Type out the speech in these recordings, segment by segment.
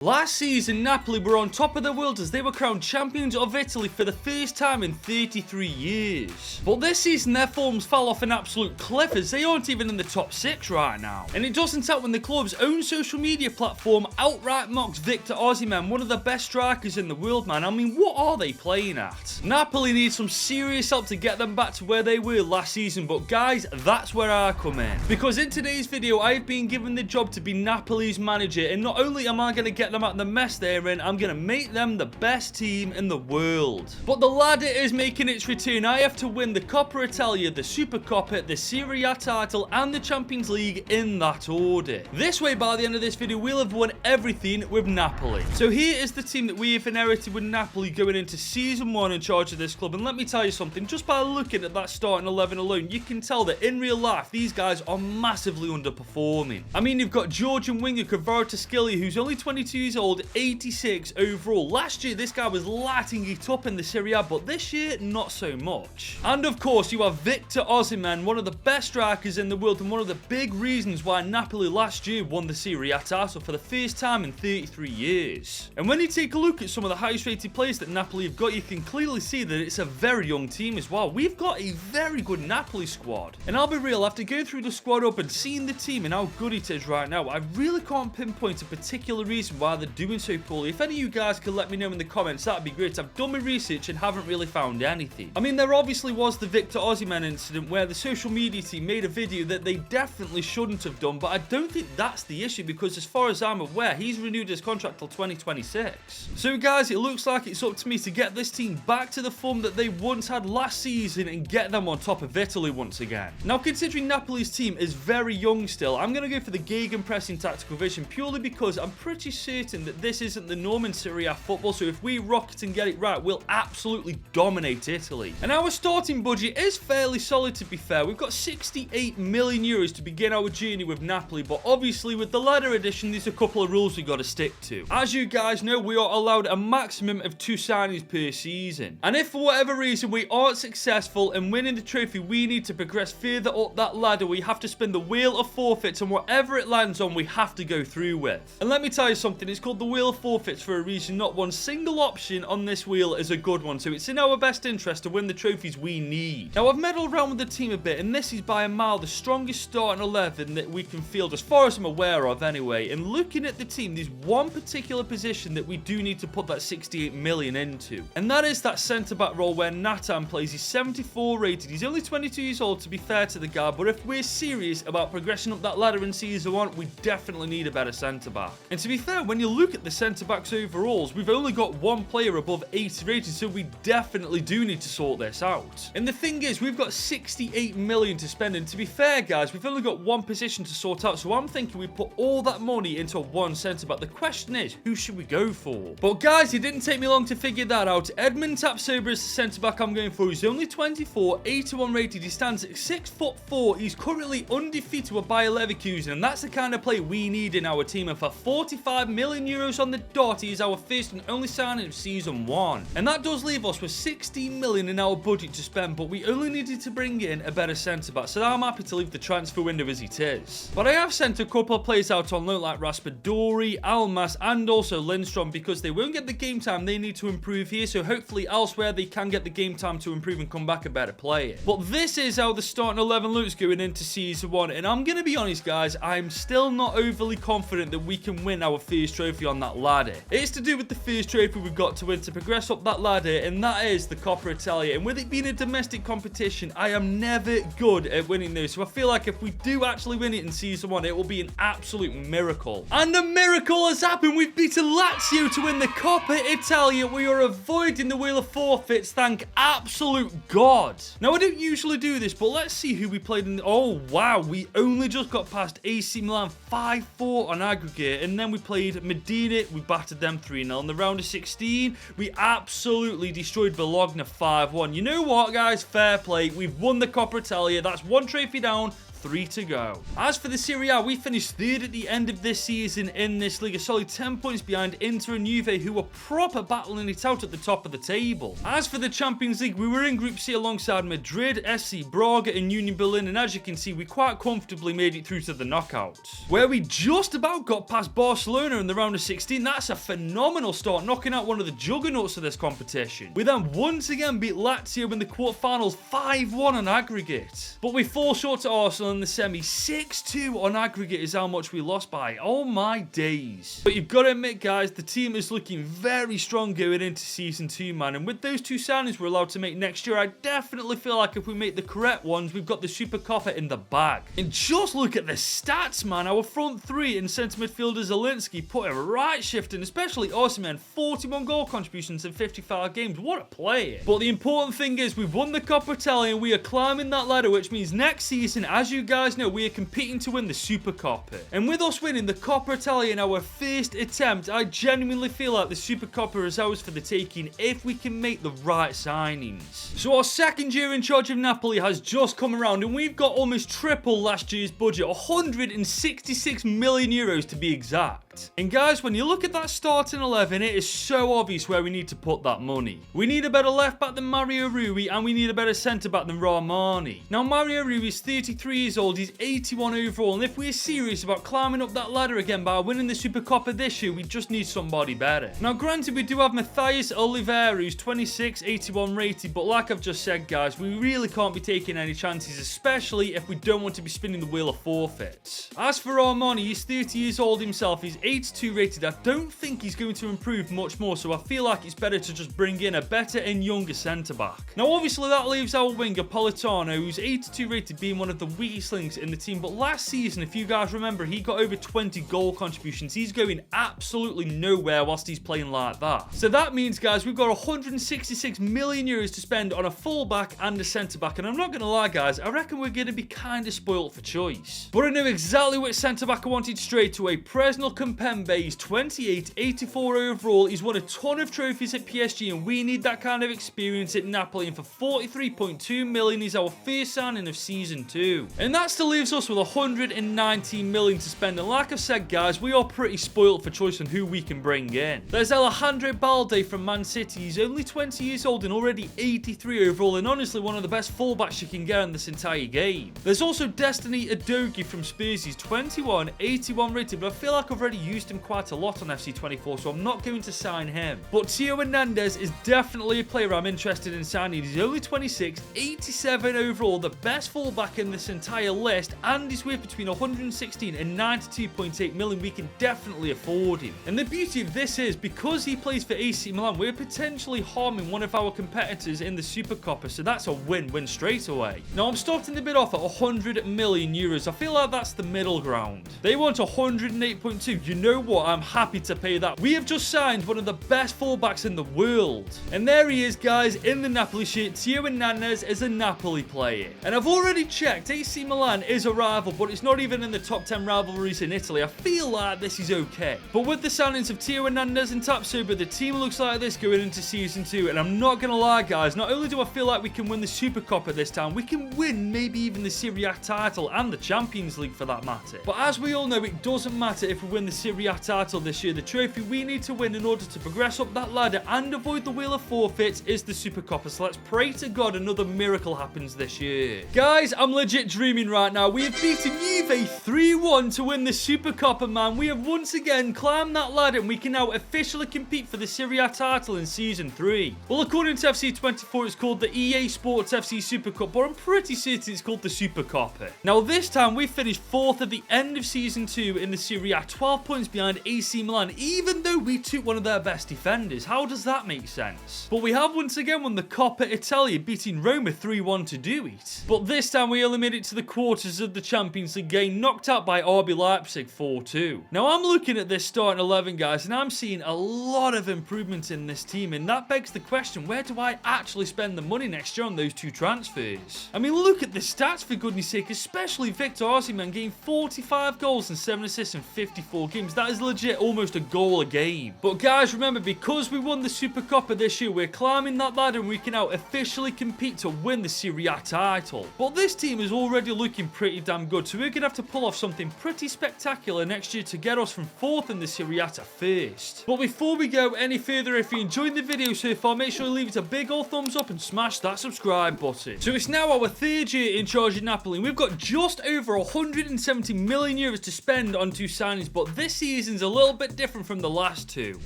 Last season, Napoli were on top of the world as they were crowned champions of Italy for the first time in 33 years. But this season, their forms fell off an absolute cliff as they aren't even in the top 6 right now. And it doesn't help when the club's own social media platform outright mocks Victor Osimhen, one of the best strikers in the world, man. I mean, what are they playing at? Napoli need some serious help to get them back to where they were last season, but guys, that's where I come in. Because in today's video, I've been given the job to be Napoli's manager, and not only am I going to get them out of the mess they're in, I'm going to make them the best team in the world. But the ladder is making its return. I have to win the Coppa Italia, the Supercoppa, the Serie A title, and the Champions League in that order. This way, by the end of this video, we'll have won everything with Napoli. So here is the team that we have inherited with Napoli going into Season 1 in charge of this club. And let me tell you something, just by looking at that starting 11 alone, you can tell that in real life, these guys are massively underperforming. I mean, you've got Georgian winger Kvaratskhelia, who's only 22 years old, 86 overall. Last year, this guy was lighting it up in the Serie A, but this year, not so much. And of course, you have Victor Osimhen, one of the best strikers in the world, and one of the big reasons why Napoli last year won the Serie A title for the first time in 33 years. And when you take a look at some of the highest rated players that Napoli have got, you can clearly see that it's a very young team as well. We've got a very good Napoli squad. And I'll be real, after going through the squad up and seeing the team and how good it is right now, I really can't pinpoint a particular reason why they're doing so poorly. If any of you guys could let me know in the comments, that'd be great. I've done my research and haven't really found anything. I mean, there obviously was the Victor Osimhen incident where the social media team made a video that they definitely shouldn't have done, but I don't think that's the issue because as far as I'm aware, he's renewed his contract till 2026. So guys, it looks like it's up to me to get this team back to the form that they once had last season and get them on top of Italy once again. Now, considering Napoli's team is very young still, I'm going to go for the gegenpressing tactical vision purely because I'm pretty certain that this isn't the norm in Serie A football, so if we rock it and get it right, we'll absolutely dominate Italy. And our starting budget is fairly solid, to be fair. We've got 68 million euros to begin our journey with Napoli, but obviously with the ladder edition, there's a couple of rules we got to stick to. As you guys know, we are allowed a maximum of 2 signings per season. And if for whatever reason we aren't successful in winning the trophy, we need to progress further up that ladder. We have to spin the wheel of forfeits, and whatever it lands on, we have to go through with. And let me tell you something, it's called the wheel of forfeits for a reason. Not one single option on this wheel is a good one, so it's in our best interest to win the trophies we need. Now, I've meddled around with the team a bit, and this is by a mile the strongest starting 11 that we can field, as far as I'm aware of anyway. And looking at the team, there's one particular position that we do need to put that 68 million into, and that is that centre-back role where Nathan plays. He's 74 rated. He's only 22 years old, to be fair to the guy, but if we're serious about progressing up that ladder in Season 1, we definitely need a better centre-back. And to be fair, when you look at the centre-backs overalls, we've only got one player above 80 rated, so we definitely do need to sort this out. And the thing is, we've got 68 million to spend, and to be fair, guys, we've only got one position to sort out, so I'm thinking we put all that money into one centre-back. The question is, who should we go for? But guys, it didn't take me long to figure that out. Edmund Tapsoba is the centre-back I'm going for. He's only 24, 81 rated. He stands at 6'4". He's currently undefeated with Bayer Leverkusen, and that's the kind of player we need in our team. And for 45 million euros on the dot, he is our first and only signing of Season 1. And that does leave us with 16 million in our budget to spend, but we only needed to bring in a better centre-back, so I'm happy to leave the transfer window as it is. But I have sent a couple of players out on loan like Raspadori, Almas, and also Lindstrom, because they won't get the game time they need to improve here, so hopefully elsewhere they can get the game time to improve and come back a better player. But this is how the starting 11 looks going into Season 1, and I'm going to be honest, guys, I'm still not overly confident that we can win our first trophy on that ladder. It's to do with the first trophy we've got to win to progress up that ladder, and that is the Coppa Italia. And with it being a domestic competition, I am never good at winning those, so I feel like if we do actually win it in Season 1, it will be an absolute miracle. And a miracle has happened. We've beaten Lazio to win the Coppa Italia. We are avoiding the wheel of forfeits, thank absolute God. Now, I don't usually do this, but let's see who we played in. Oh, wow, we only just got past AC Milan 5-4 on aggregate, and then we played Medina. We battered them 3-0. In the round of 16, we absolutely destroyed Bologna 5-1. You know what, guys? Fair play. We've won the Coppa Italia. That's one trophy down, 3 to go. As for the Serie A, we finished 3rd at the end of this season in this league, a solid 10 points behind Inter and Juve, who were proper battling it out at the top of the table. As for the Champions League, we were in Group C alongside Madrid, SC Braga and Union Berlin, and as you can see, we quite comfortably made it through to the knockouts, where we just about got past Barcelona in the round of 16. That's a phenomenal start, knocking out one of the juggernauts of this competition. We then once again beat Lazio in the quarterfinals 5-1 on aggregate, but we fall short to Arsenal in the semi. 6-2 on aggregate is how much we lost by. Oh my days. But you've got to admit, guys, the team is looking very strong going into season 2, man, and with those 2 signings we're allowed to make next year, I definitely feel like if we make the correct ones, we've got the Super Coppa in the bag. And just look at the stats, man. Our front 3 and centre midfielder Zielinski put a right shift in, especially Osimhen, 41 goal contributions in 55 games. What a player. But the important thing is we've won the Coppa Italia and we are climbing that ladder, which means next season, as you guys know, we are competing to win the Super Coppa. And with us winning the Coppa Italia in our first attempt, I genuinely feel like the Super Coppa is ours for the taking if we can make the right signings. So our second year in charge of Napoli has just come around and we've got almost triple last year's budget, 166 million euros to be exact. And guys, when you look at that starting 11, it is so obvious where we need to put that money. We need a better left back than Mario Rui and we need a better centre back than Rahmani. Now Mario Rui is 33 years old, he's 81 overall, and if we're serious about climbing up that ladder again by winning the Super Coppa this year, we just need somebody better. Now granted, we do have Matthias Oliveira, who's 26, 81 rated, but like I've just said, guys, we really can't be taking any chances, especially if we don't want to be spinning the wheel of forfeits. As for Rahmani, he's 30 years old himself, he's 82 rated. I don't think he's going to improve much more, so I feel like it's better to just bring in a better and younger centre back. Now obviously that leaves our winger Politano, who's 82 rated, being one of the weakest links in the team, but last season, if you guys remember, he got over 20 goal contributions. He's going absolutely nowhere whilst he's playing like that. So that means, guys, we've got 166 million euros to spend on a fullback and a centre back, and I'm not going to lie, guys, I reckon we're going to be kind of spoilt for choice. But I know exactly which centre back I wanted straight away. Presnel Kimpembe. He's 28, 84 overall. He's won a ton of trophies at PSG, and we need that kind of experience at Napoli. And for 43.2 million, he's our first signing of season 2. And that still leaves us with 119 million to spend. And like I said, guys, we are pretty spoilt for choice on who we can bring in. There's Alejandro Balde from Man City. He's only 20 years old and already 83 overall, and honestly one of the best fullbacks you can get in this entire game. There's also Destiny Udogie from Spurs. He's 21, 81 rated, but I feel like I've already used him quite a lot on FC24, so I'm not going to sign him. But Theo Hernandez is definitely a player I'm interested in signing. He's only 26, 87 overall, the best fullback in this entire list, and he's worth between 116 and 92.8 million. We can definitely afford him. And the beauty of this is, because he plays for AC Milan, we're potentially harming one of our competitors in the Super Coppa, so that's a win-win straight away. Now I'm starting the bid off at 100 million euros. I feel like that's the middle ground. They want 108.2. You know what? I'm happy to pay that. We have just signed one of the best fullbacks in the world. And there he is, guys, in the Napoli shirt. Theo Hernandez is a Napoli player. And I've already checked, AC Milan is a rival, but it's not even in the top 10 rivalries in Italy. I feel like this is okay. But with the signings of Theo Hernandez and Tapsoba, the team looks like this going into season 2. And I'm not going to lie, guys, not only do I feel like we can win the Super Coppa this time, we can win maybe even the Serie A title and the Champions League for that matter. But as we all know, it doesn't matter if we win the Serie A title this year. The trophy we need to win in order to progress up that ladder and avoid the wheel of forfeits is the Super Coppa. So let's pray to God another miracle happens this year. Guys, I'm legit dreaming right now. We have beaten Juve 3-1 to win the Super Coppa, man. We have once again climbed that ladder and we can now officially compete for the Serie A title in season 3. Well, according to FC24, it's called the EA Sports FC Super Cup, but I'm pretty certain it's called the Super Coppa. Now, this time we finished 4th at the end of season 2 in the Serie A, 12 points behind AC Milan, even though we took one of their best defenders. How does that make sense? But we have once again won the Coppa Italia, beating Roma 3-1 to do it. But this time we only made it to the quarters of the Champions League, getting knocked out by RB Leipzig 4-2. Now, I'm looking at this starting 11, guys, and I'm seeing a lot of improvements in this team, and that begs the question, where do I actually spend the money next year on those 2 transfers? I mean, look at the stats, for goodness sake, especially Victor Osimhen getting 45 goals and 7 assists in 54 games. games, that is legit almost a goal a game. But guys, remember, because we won the Supercoppa this year, we're climbing that ladder and we can now officially compete to win the Serie A title. But this team is already looking pretty damn good, so we're going to have to pull off something pretty spectacular next year to get us from 4th in the Serie A to 1st. But before we go any further, if you enjoyed the video so far, make sure you leave it a big old thumbs up and smash that subscribe button. So it's now our 3rd year in charge of Napoli, and we've got just over 170 million euros to spend on 2 signings, but this season's a little bit different from the last 2.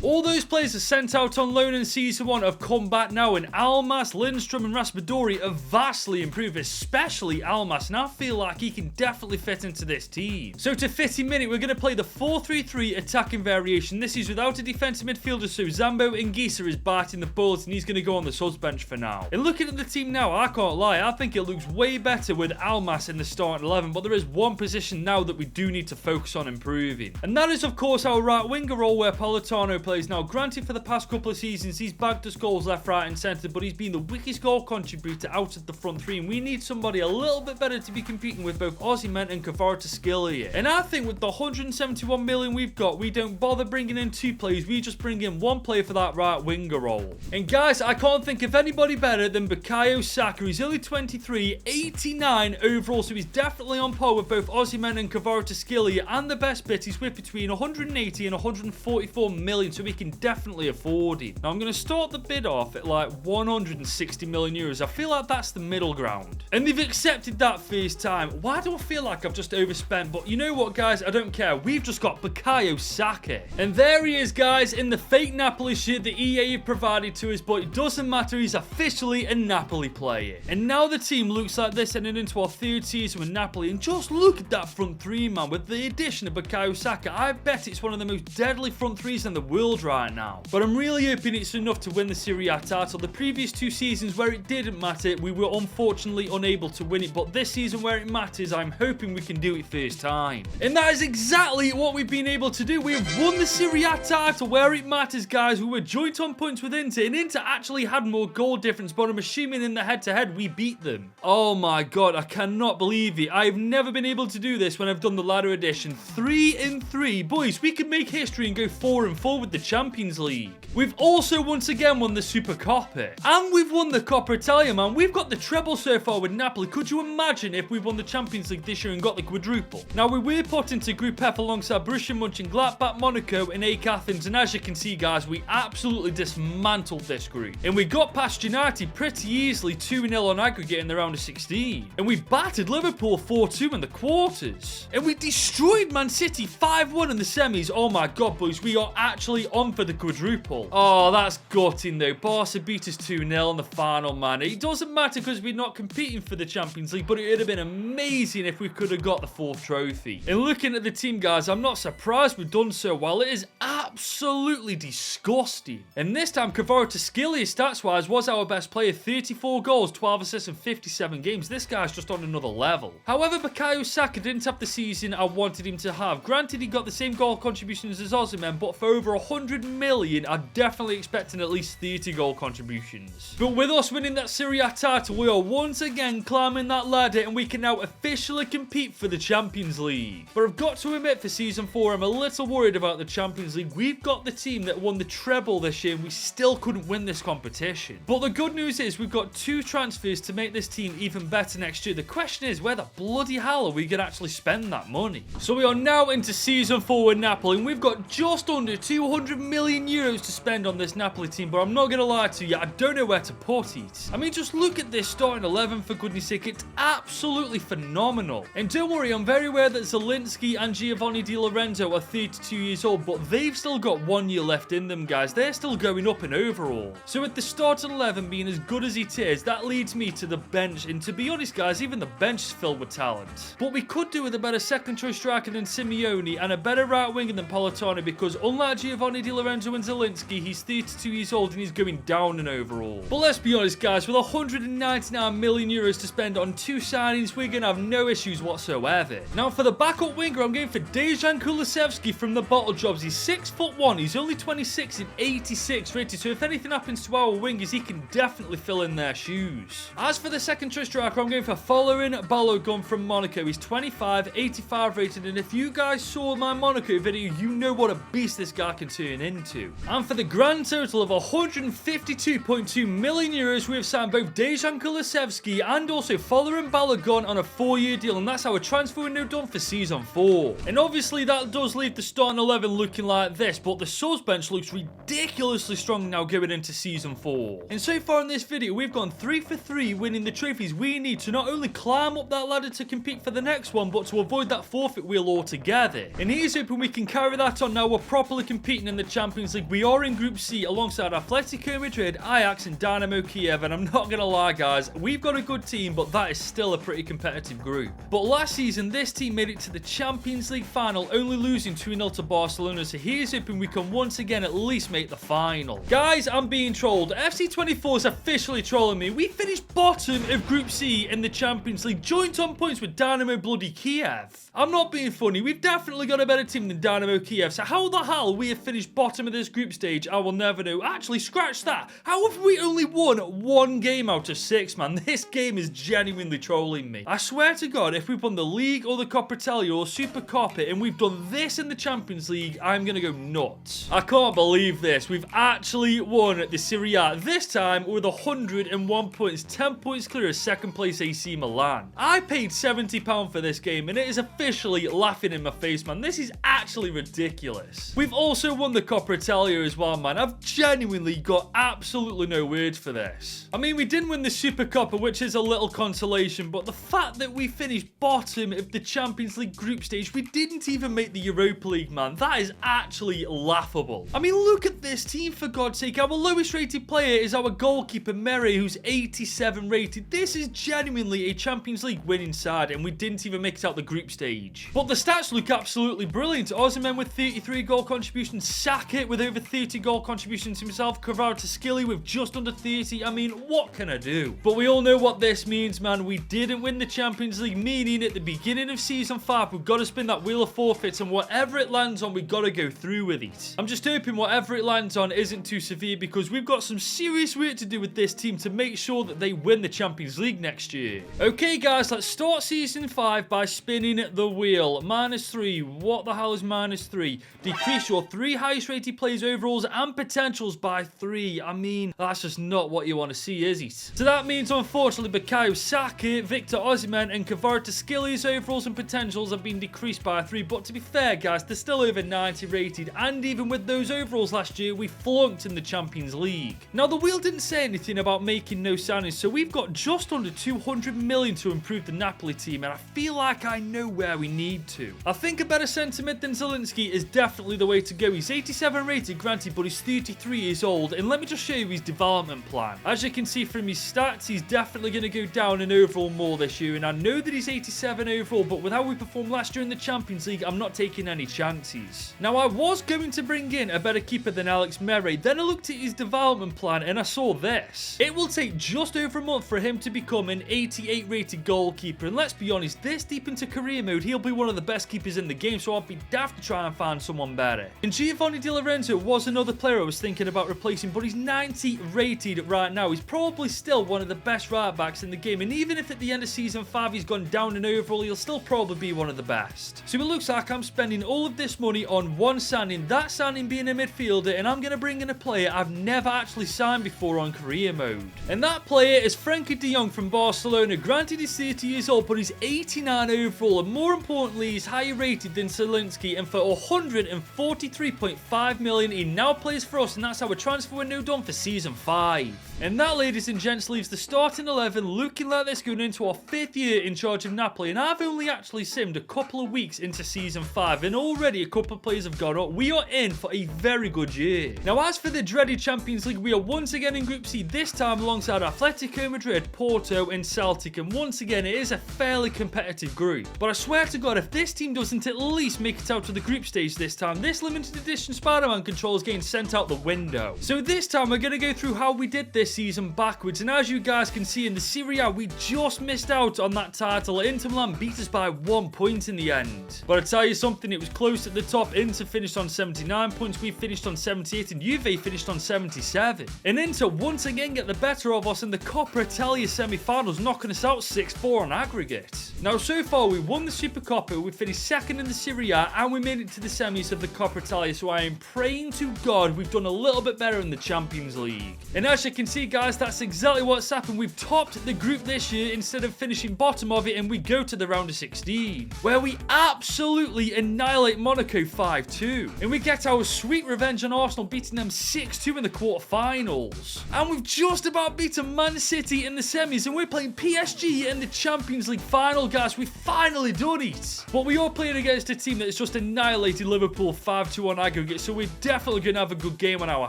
All those players are sent out on loan in season 1 have come back now, and Almas, Lindstrom and Raspadori have vastly improved, especially Almas, and I feel like he can definitely fit into this team. So to fit him in, we're going to play the 4-3-3 attacking variation. This is without a defensive midfielder, so Zambo Anguissa is biting the bullet and he's going to go on the subs bench for now. And looking at the team now, I can't lie, I think it looks way better with Almas in the starting 11, but there is one position now that we do need to focus on improving. And that is, of course, our right winger role where Politano plays. Now, granted, for the past couple of seasons, he's bagged us goals left, right and centre, but he's been the weakest goal contributor out of the front 3, and we need somebody a little bit better to be competing with both Osimhen and Kvaratskhelia. And I think with the 171 million we've got, we don't bother bringing in 2 players, we just bring in 1 player for that right winger role. And guys, I can't think of anybody better than Bukayo Saka. He's only 23, 89 overall, so he's definitely on par with both Osimhen and Kvaratskhelia, and the best bit, he's worth between 180 and 144 million, so we can definitely afford him. Now, I'm going to start the bid off at like 160 million euros. I feel like that's the middle ground. And they've accepted that first time. Why do I feel like I've just overspent? But you know what, guys? I don't care. We've just got Bukayo Saka. And there he is, guys, in the fake Napoli shirt that EA have provided to us, but it doesn't matter. He's officially a Napoli player. And now the team looks like this heading into our 3rd season with Napoli. And just look at that front 3, man. With the addition of Bukayo Saka, I bet it's one of the most deadly front 3s in the world right now. But I'm really hoping it's enough to win the Serie A title. The previous 2 seasons where it didn't matter, we were unfortunately unable to win it. But this season where it matters, I'm hoping we can do it first time. And that is exactly what we've been able to do. We have won the Serie A title where it matters, guys. We were joint on points with Inter, and Inter actually had more goal difference, but I'm assuming in the head-to-head, we beat them. Oh my god, I cannot believe it. I've never been able to do this when I've done the ladder edition. 3-3. Boys, we could make history and go 4-4 with the Champions League. We've also once again won the Supercoppa. And we've won the Coppa Italia, man. We've got the treble so far with Napoli. Could you imagine if we won the Champions League this year and got the quadruple? Now, we were put into Group F alongside Borussia Mönchengladbach, Monaco and AEK Athens. And as you can see, guys, we absolutely dismantled this group. And we got past United pretty easily, 2-0 on aggregate in the round of 16. And we battered Liverpool 4-2 in the quarters. And we destroyed Man City 5-1 in the semis. Oh my god, boys, we are actually on for the quadruple. Oh, that's gutting though. Barca beat us 2-0 in the final, man. It doesn't matter because we're not competing for the Champions League, but it would have been amazing if we could have got the 4th trophy. And looking at the team, guys, I'm not surprised we've done so well. It is absolutely disgusting. And this time, Kvaratskhelia, stats-wise, was our best player. 34 goals, 12 assists in 57 games. This guy's just on another level. However, Bukayo Saka didn't have the season I wanted him to have. Granted, he got the same goal contributions as Osimhen, but for over 100 million, I'm definitely expecting at least 30 goal contributions. But with us winning that Serie A title, we are once again climbing that ladder, and we can now officially compete for the Champions League. But I've got to admit, for season 4, I'm a little worried about the Champions League. We've got the team that won the treble this year, and we still couldn't win this competition. But the good news is we've got 2 transfers to make this team even better next year. The question is, where the bloody hell are we going to actually spend that money? So we are now into season 4 with Napoli, and we've got just under 200 million euros to spend on this Napoli team, but I'm not going to lie to you, I don't know where to put it. I mean, just look at this starting 11, for goodness sake. It's absolutely phenomenal. And don't worry, I'm very aware that Zielinski and Giovanni Di Lorenzo are 32 years old, but they've still got 1 year left in them, guys. They're still going up in overall. So with the starting 11 being as good as it is, that leads me to the bench. And to be honest, guys, even the bench is filled with talent. But we could do with a better second choice striker than Simeone and a better right winger than Politano, because unlike Giovanni Di Lorenzo and Zielinski, he's 32 years old and he's going down in overall. But let's be honest, guys, with 199 million euros to spend on 2 signings, we're going to have no issues whatsoever. Now, for the backup winger, I'm going for Dejan Kulusevski from the Bottle Jobs. He's 6'1", he's only 26 and 86 rated, so if anything happens to our wingers, he can definitely fill in their shoes. As for the second choice striker, I'm going for Folarin Balogun from Monaco. He's 25, 85 rated, and if you guys saw my my Monaco video, you know what a beast this guy can turn into. And for the grand total of 152.2 million euros, we have signed both Dejan Kulusevski and also Folarin Balogun on a 4-year deal, and that's our transfer window done for season 4. And obviously that does leave the starting 11 looking like this, but the subs bench looks ridiculously strong now going into season 4. And so far in this video, we've gone 3 for 3, winning the trophies we need to not only climb up that ladder to compete for the next one, but to avoid that forfeit wheel altogether. And here's hoping we can carry that on now we're properly competing in the Champions League. We are in Group C alongside Atletico Madrid, Ajax and Dynamo Kiev, and I'm not gonna lie guys, we've got a good team, but that is still a pretty competitive group. But last season, this team made it to the Champions League final, only losing 2-0 to Barcelona, so here's hoping we can once again at least make the final. Guys, I'm being trolled. FC24 is officially trolling me. We finished bottom of Group C in the Champions League, joint on points with Dynamo bloody Kiev. I'm not being funny, we've definitely got a better team than Dynamo Kiev, so how the hell we have finished bottom of this group stage, I will never know. Actually, scratch that. How have we only won 1 game out of 6, man? This game is genuinely trolling me. I swear to God, if we've won the League or the Coppa Italia or Super Coppa and we've done this in the Champions League, I'm gonna go nuts. I can't believe this. We've actually won the Serie A, this time with 101 points, 10 points clear of second place AC Milan. I paid £70 for this game and it is officially laughing in my face, man. This is actually ridiculous. We've also won the Coppa Italia as well, man. I've genuinely got absolutely no words for this. I mean, we didn't win the Super Coppa, which is a little consolation, but the fact that we finished bottom of the Champions League group stage, we didn't even make the Europa League, man. That is actually laughable. I mean, look at this team, for God's sake. Our lowest rated player is our goalkeeper, Mere, who's 87 rated. This is genuinely a Champions League winning side, and we didn't even make it out the group stage. But the stats look absolutely brilliant. Osimhen with 33 goal contributions, Saka with over 30 goal contributions himself, Kvaratskhelia with just under 30. I mean, what can I do? But we all know what this means, man. We didn't win the Champions League, meaning at the beginning of season 5, we've got to spin that wheel of forfeits, and whatever it lands on, we've got to go through with it. I'm just hoping whatever it lands on isn't too severe, because we've got some serious work to do with this team to make sure that they win the Champions League next year. Okay, guys, let's start season 5 by spinning the wheel. -3. What the hell is -3? Decrease your 3 highest rated players' overalls and potentials by 3. I mean, that's just not what you want to see, is it? So that means, unfortunately, Bukayo Saka, Victor Osimhen, and Kvaratskhelia overalls and potentials have been decreased by 3. But to be fair, guys, they're still over 90 rated, and even with those overalls last year, we flunked in the Champions League. Now, the wheel didn't say anything about making no signings, so we've got just under 200 million to improve the Napoli team, and I feel like I know where we need to. I think a better centre mid than Zielinski is definitely the way to go. He's 87 rated, granted, but he's 33 years old, and let me just show you his development plan. As you can see from his stats, he's definitely going to go down in overall more this year, and I know that he's 87 overall, but with how we performed last year in the Champions League, I'm not taking any chances. Now, I was going to bring in a better keeper than Alex Mere, then I looked at his development plan and I saw this. It will take just over a month for him to become an 88 rated goalkeeper, and let's be honest, this deep into career mode, he'll be one of the best keepers in the game, so I'd be daft to try and find someone better. And Giovanni Di Lorenzo was another player I was thinking about replacing, but he's 90 rated right now. He's probably still one of the best right backs in the game, and even if at the end of season 5 he's gone down in overall, he'll still probably be one of the best. So it looks like I'm spending all of this money on one signing, that signing being a midfielder, and I'm going to bring in a player I've never actually signed before on career mode. And that player is Frenkie de Jong from Barcelona. Granted, he's 30 years old, but he's 89 overall, and more importantly, he's higher rated than Zielinski, and for 143.5 million, he now plays for us, and that's our transfer window done for season 5. And that, ladies and gents, leaves the starting 11 looking like this going into our 5th year in charge of Napoli, and I've only actually simmed a couple of weeks into season 5, and already a couple of players have gone up. We are in for a very good year. Now, as for the dreaded Champions League, we are once again in Group C, this time alongside Atletico Madrid, Porto and Celtic, and once again, it is a fairly competitive group. But I swear to God, if this team doesn't at least make it out to the group stage this time, this limited edition Spider-Man controller is getting sent out the window. So this time, we're going to go through how we did this season backwards, and as you guys can see in the Serie A, we just missed out on that title. Inter Milan beat us by 1 point in the end. But I tell you something, it was close at the top. Inter finished on 79 points, we finished on 78, and Juve finished on 77. And Inter once again get the better of us in the Coppa Italia semi-finals, knocking us out 6-4 on aggregate. Now, so far, we won the Super Coppa, we finished second in the Serie Serie A, and we made it to the semis of the Coppa Italia, so I am praying to God we've done a little bit better in the Champions League. And as you can see, guys, that's exactly what's happened. We've topped the group this year instead of finishing bottom of it, and we go to the round of 16, where we absolutely annihilate Monaco 5-2. And we get our sweet revenge on Arsenal, beating them 6-2 in the quarterfinals. And we've just about beaten Man City in the semis, and we're playing PSG in the Champions League final, guys. We've finally done it. But we are playing against a team that has just annihilated Liverpool 5-2 on aggregate, so we're definitely going to have a good game on our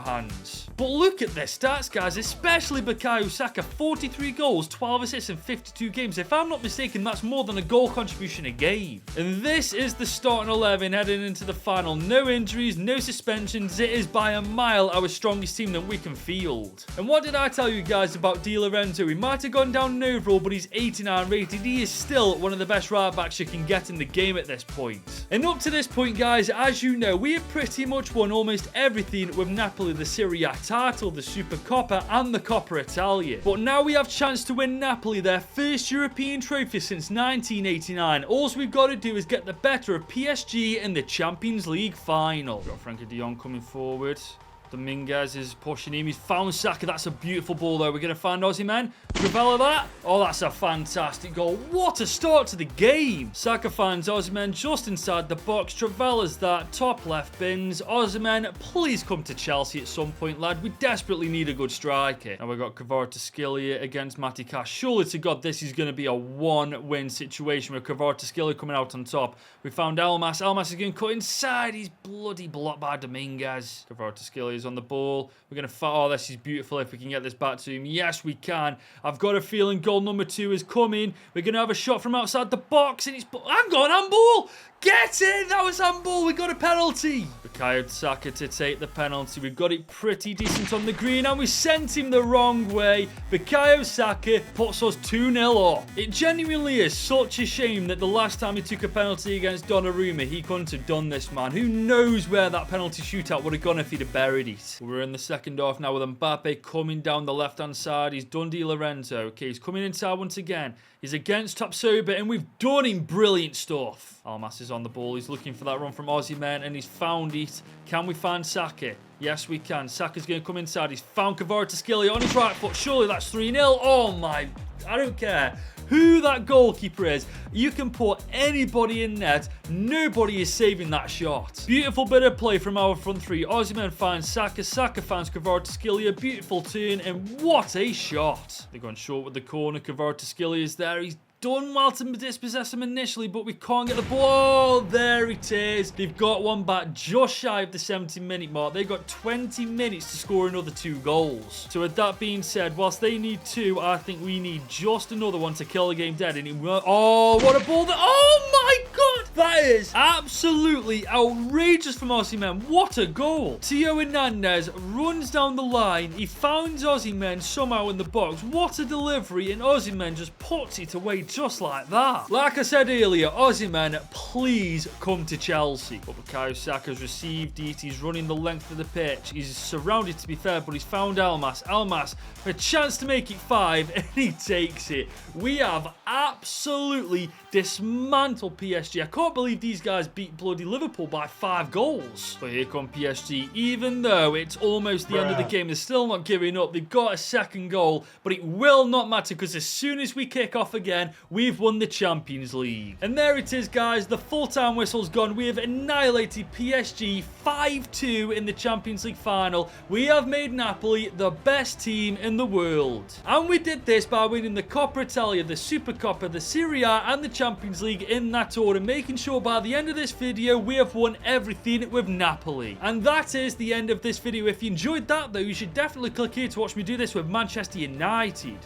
hands. But look at their stats, guys, especially Bukayo Saka. 43 goals, 12 assists in 52 games. If I'm not mistaken, that's more than a goal contribution a game. And this is the starting 11 heading into the final. No injuries, no suspensions. It is by a mile our strongest team that we can field. And what did I tell you guys about Di Lorenzo? He might have gone down in overall, but he's 89 rated. He is still one of the best right backs you can get in the game at this point. And up to this point, guys, as you know, we have pretty much won almost everything with Napoli, the Serie A title, the Super Coppa, and the Coppa Italia. But now we have chance to win Napoli their first European trophy since 1989. All we've got to do is get the better of PSG in the Champions League final. We've got Frankie de Jong coming forward. Dominguez is pushing him. He's found Saka. That's a beautiful ball, though. We're going to find Osimhen. Travella that. Oh, that's a fantastic goal. What a start to the game. Saka finds Osimhen just inside the box. Travella's that. Top left bins. Osimhen, please come to Chelsea at some point, lad. We desperately need a good striker. Now we've got Kvaratskhelia against Matty Cash. Surely to God, this is going to be a one-win situation with Kvaratskhelia coming out on top. We found Elmas. Elmas is going to cut inside. He's bloody blocked by Dominguez. Kvaratskhelia on the ball. We're going to oh, this is beautiful if we can get this back to him. Yes, we can. I've got a feeling goal number 2 is coming. We're going to have a shot from outside the box, and it's hang on, handball. Get in! That was handball. We got a penalty. Bukayo Saka to take the penalty. We've got it pretty decent on the green, and we sent him the wrong way. Bukayo Saka puts us 2-0 up. It genuinely is such a shame that the last time he took a penalty against Donnarumma, he couldn't have done this, man. Who knows where that penalty shootout would have gone if he'd have buried it. We're in the second half now with Mbappe coming down the left-hand side. He's done Di Lorenzo. Okay, he's coming inside once again. He's against Tapsoba, and we've done him brilliant stuff. Almas is on the ball. He's looking for that run from Osimhen, and he's found it. Can we find Saka? Yes, we can. Saka's going to come inside. He's found Kvaratskhelia on his right foot. Surely that's 3-0. Oh, my. I don't care who that goalkeeper is. You can put anybody in net. Nobody is saving that shot. Beautiful bit of play from our front three. Osimhen finds Saka. Saka finds Kvaratskhelia. Beautiful turn, and what a shot. They're going short with the corner. Kvaratskhelia is there. He's done well to dispossess him initially, but we can't get the ball. There it is. They've got one back just shy of the 70-minute mark. They've got 20 minutes to score another 2 goals. So with that being said, whilst they need 2, I think we need just another one to kill the game dead. And oh, what a ball that... Oh, my God. That is absolutely outrageous from Osimhen. What a goal. Theo Hernandez runs down the line. He finds Osimhen somehow in the box. What a delivery. And Osimhen just puts it away just like that. Like I said earlier, Osimhen, please come to Chelsea. But Bukayo Saka's received it. He's running the length of the pitch. He's surrounded, to be fair, but he's found Elmas. Elmas, a chance to make it 5, and he takes it. We have absolutely dismantled PSG. I can't believe these guys beat bloody Liverpool by 5 goals. But here come PSG. Even though it's almost the end of the game, they're still not giving up. They've got a second goal, but it will not matter because as soon as we kick off again, we've won the Champions League. And there it is, guys. The full-time whistle's gone. We have annihilated PSG 5-2 in the Champions League final. We have made Napoli the best team in the world. And we did this by winning the Coppa Italia, the Super Coppa, the Serie A, and the Champions League in that order, making sure by the end of this video we have won everything with Napoli. And that is the end of this video. If you enjoyed that, though, you should definitely click here to watch me do this with Manchester United.